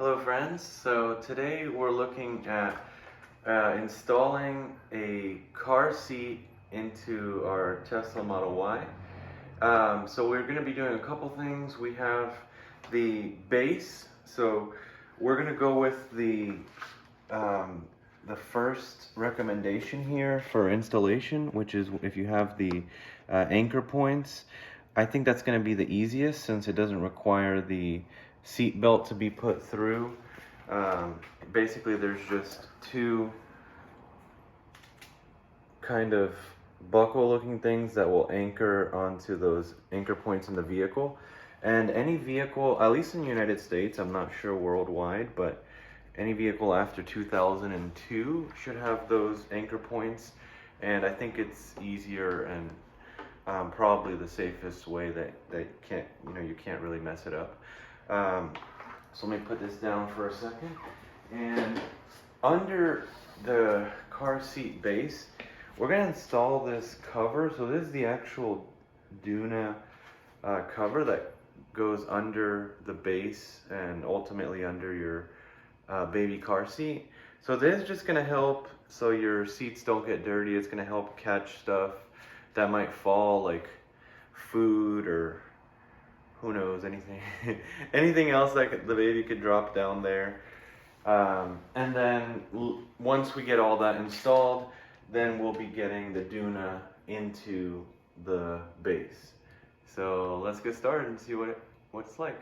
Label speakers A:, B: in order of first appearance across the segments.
A: Hello friends, so today we're looking at installing a car seat into our Tesla Model Y. So we're going to be doing a couple things. We have the base, so we're going to go with the first recommendation here for installation, which is if you have the anchor points. I think that's going to be the easiest since it doesn't require the seat belt to be put through. Basically there's just two kind of buckle looking things that will anchor onto those anchor points in the vehicle. And any vehicle, at least in the United States, I'm not sure worldwide, but any vehicle after 2002 should have those anchor points. And I think it's easier and probably the safest way that you can't really mess it up. So let me put this down for a second. And under the car seat base, we're going to install this cover. So this is the actual Doona cover that goes under the base and ultimately under your baby car seat. So this is just going to help so your seats don't get dirty. It's going to help catch stuff that might fall, like food or who knows, anything anything else that the baby could drop down there. And then once we get all that installed, then we'll be getting the Doona into the base. So let's get started and see what it's like.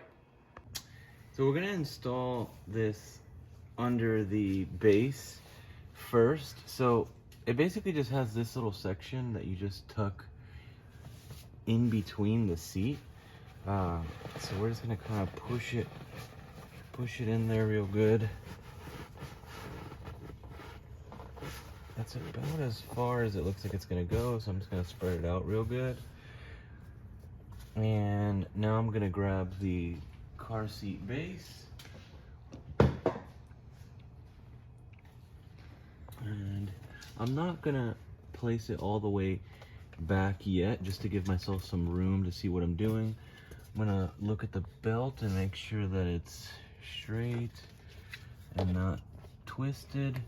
A: So we're gonna install this under the base first. So it basically just has this little section that you just tuck in between the seat. So we're just gonna kind of push it in there real good. That's about as far as it looks like it's gonna go, so I'm just gonna spread it out real good. And now I'm gonna grab the car seat base. And I'm not gonna place it all the way back yet, just to give myself some room to see what I'm doing. I'm gonna look at the belt and make sure that it's straight and not twisted.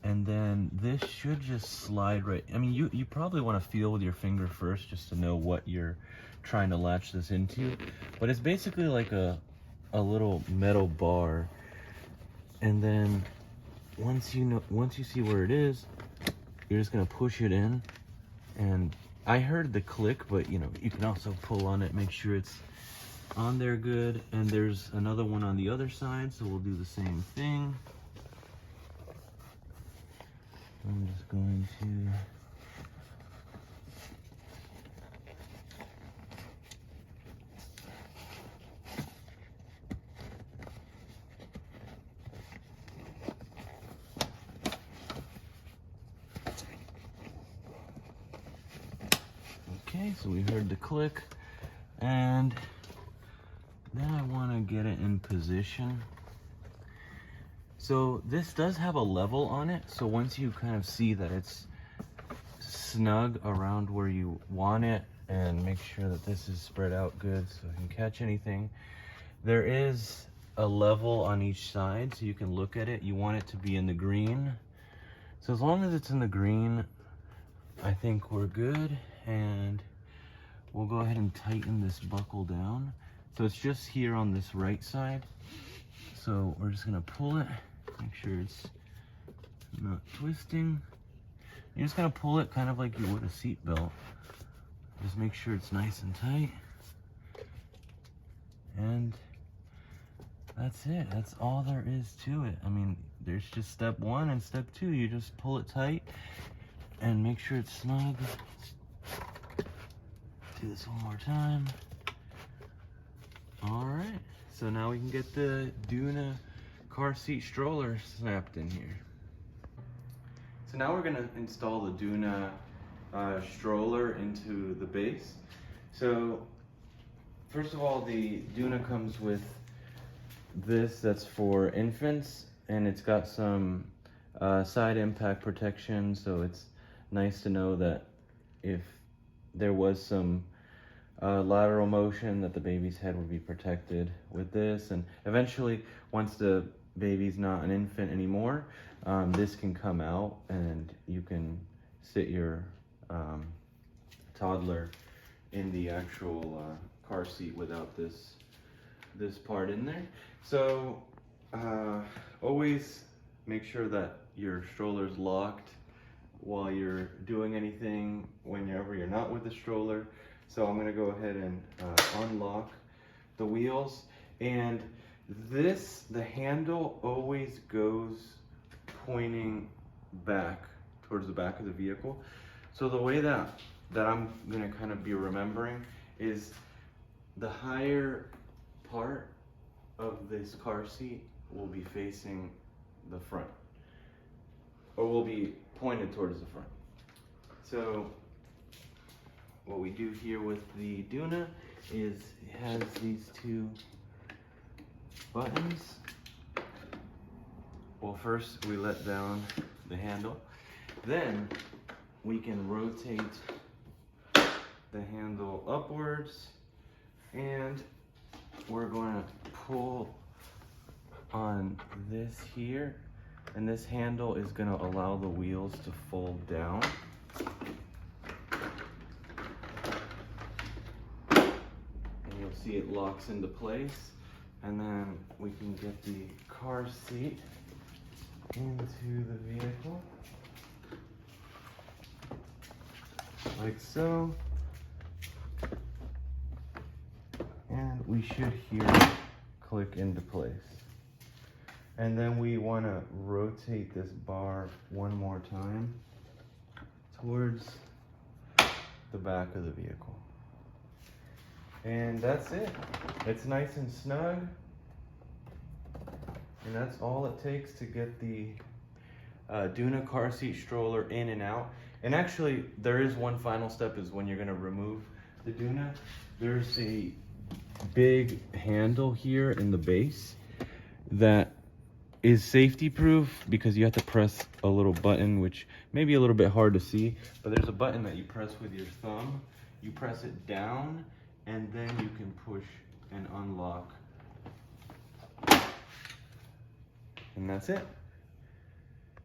A: And then this should just slide right. I mean, you probably want to feel with your finger first just to know what you're trying to latch this into. But it's basically like a little metal bar. And then once you see where it is, you're just gonna push it in. And I heard the click, but you can also pull on it, make sure it's on there good. And there's another one on the other side, so we'll do the same thing. I'm just going to okay, so we heard the click, and then I want to get it in position. So this does have a level on it, so once you kind of see that it's snug around where you want it, and make sure that this is spread out good so it can catch anything, there is a level on each side, so you can look at it. You want it to be in the green. So as long as it's in the green, I think we're good, and we'll go ahead and tighten this buckle down. So it's just here on this right side. So we're just gonna pull it, make sure it's not twisting. You're just gonna pull it kind of like you would a seat belt. Just make sure it's nice and tight. And that's it, that's all there is to it. I mean, there's just step one and step two. You just pull it tight and make sure it's snug. Do this one more time. All right, so now we can get the Doona car seat stroller snapped in here. So now we're gonna install the Doona stroller into the base. So first of all, the Doona comes with this that's for infants, and it's got some side impact protection, so it's nice to know that if there was some lateral motion that the baby's head would be protected with this. And eventually, once the baby's not an infant anymore, this can come out and you can sit your toddler in the actual car seat without this part in there. So always make sure that your stroller's locked while you're doing anything whenever you're not with the stroller. So I'm gonna go ahead and unlock the wheels, and the handle always goes pointing back towards the back of the vehicle. So the way that I'm gonna kind of be remembering is the higher part of this car seat will be facing the front, or will be pointed towards the front. So what we do here with the Doona is it has these two buttons. Well, first we let down the handle, then we can rotate the handle upwards, and we're going to pull on this here, and this handle is going to allow the wheels to fold down. And you'll see it locks into place, and then we can get the car seat into the vehicle like so, and we should hear it click into place. And then we want to rotate this bar one more time towards the back of the vehicle. And that's it. It's nice and snug. And that's all it takes to get the Doona car seat stroller in and out. And actually, there is one final step, is when you're going to remove the Doona. There's a big handle here in the base that is safety proof, because you have to press a little button, which may be a little bit hard to see, but there's a button that you press with your thumb. You press it down, and then you can push and unlock. And that's it.